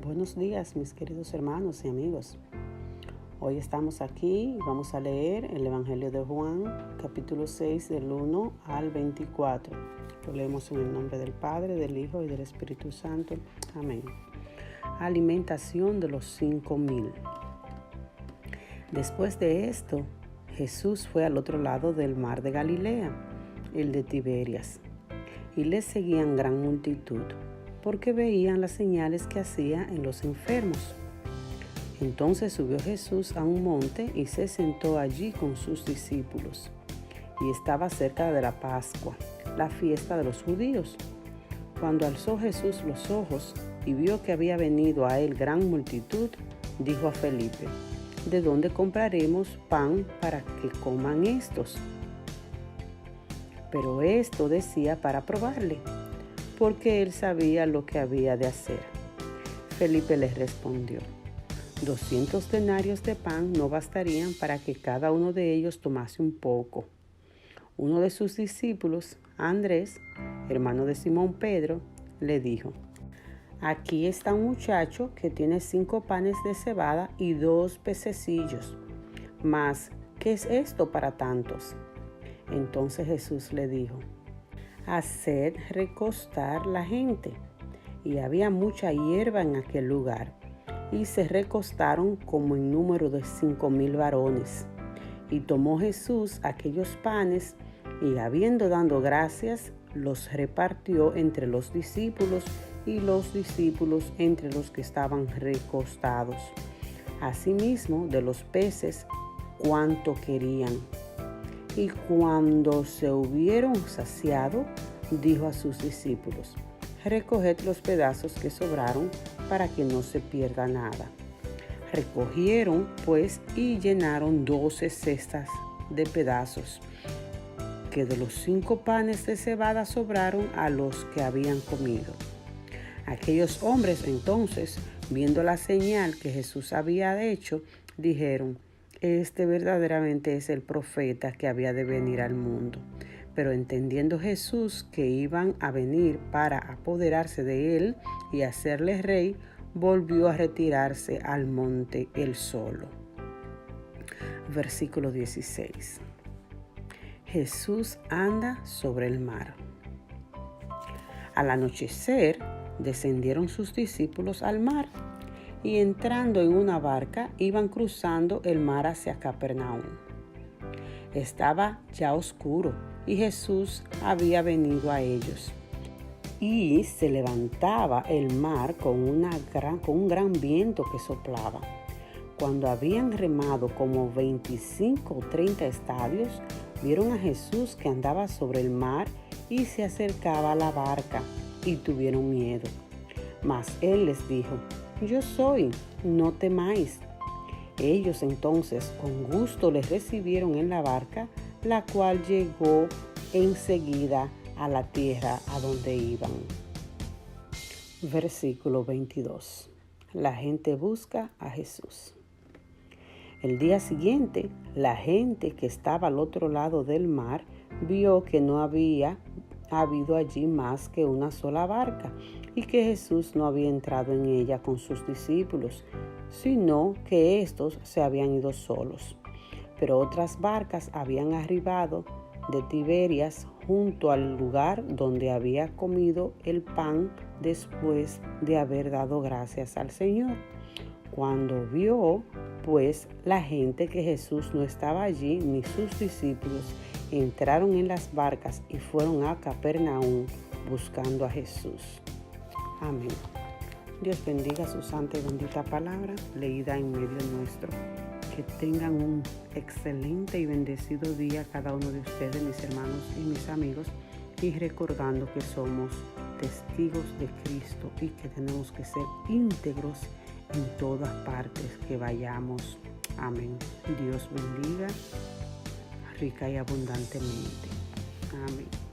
Buenos días, mis queridos hermanos y amigos. Hoy estamos aquí y vamos a leer el Evangelio de Juan, capítulo 6, del 1 al 24. Lo leemos en el nombre del Padre, del Hijo y del Espíritu Santo. Amén. Alimentación de los 5,000. Después de esto, Jesús fue al otro lado del mar de Galilea, el de Tiberias, y le seguían gran multitud, porque veían las señales que hacía en los enfermos. Entonces subió Jesús a un monte y se sentó allí con sus discípulos. Y estaba cerca de la Pascua, la fiesta de los judíos. Cuando alzó Jesús los ojos y vio que había venido a él gran multitud, dijo a Felipe: ¿De dónde compraremos pan para que coman estos? Pero esto decía para probarle, porque él sabía lo que había de hacer. Felipe les respondió: 200 denarios de pan no bastarían para que cada uno de ellos tomase un poco. Uno de sus discípulos, Andrés, hermano de Simón Pedro, le dijo: Aquí está un muchacho que tiene 5 panes de cebada y 2 pececillos. Mas, ¿qué es esto para tantos? Entonces Jesús le dijo: Haced recostar la gente. Y había mucha hierba en aquel lugar, y se recostaron como en número de 5,000 varones. Y tomó Jesús aquellos panes, y habiendo dado gracias, los repartió entre los discípulos, y los discípulos entre los que estaban recostados. Asimismo de los peces, cuanto querían. Y cuando se hubieron saciado, dijo a sus discípulos: Recoged los pedazos que sobraron, para que no se pierda nada. Recogieron, pues, y llenaron 12 cestas de pedazos, que de los 5 panes de cebada sobraron a los que habían comido. Aquellos hombres entonces, viendo la señal que Jesús había hecho, dijeron: Este verdaderamente es el profeta que había de venir al mundo. Pero entendiendo Jesús que iban a venir para apoderarse de él y hacerle rey, volvió a retirarse al monte él solo. Versículo 16. Jesús anda sobre el mar. Al anochecer, descendieron sus discípulos al mar, y entrando en una barca, iban cruzando el mar hacia Capernaum. Estaba ya oscuro, y Jesús había venido a ellos. Y se levantaba el mar con un gran viento que soplaba. Cuando habían remado como 25 o 30 estadios, vieron a Jesús que andaba sobre el mar y se acercaba a la barca, y tuvieron miedo. Mas él les dijo: Yo soy, no temáis. Ellos entonces con gusto les recibieron en la barca, la cual llegó enseguida a la tierra a donde iban. Versículo 22. La gente busca a Jesús. El día siguiente, la gente que estaba al otro lado del mar vio que no había habido allí más que una sola barca, y que Jesús no había entrado en ella con sus discípulos, sino que éstos se habían ido solos. Pero otras barcas habían arribado de Tiberias junto al lugar donde había comido el pan después de haber dado gracias al Señor. Cuando vio, pues, la gente que Jesús no estaba allí ni sus discípulos, entraron en las barcas y fueron a Capernaum buscando a Jesús. Amén. Dios bendiga su santa y bendita palabra leída en medio nuestro. Que tengan un excelente y bendecido día cada uno de ustedes, mis hermanos y mis amigos, y recordando que somos testigos de Cristo y que tenemos que ser íntegros en todas partes que vayamos. Amén. Dios bendiga rica y abundantemente. Amén.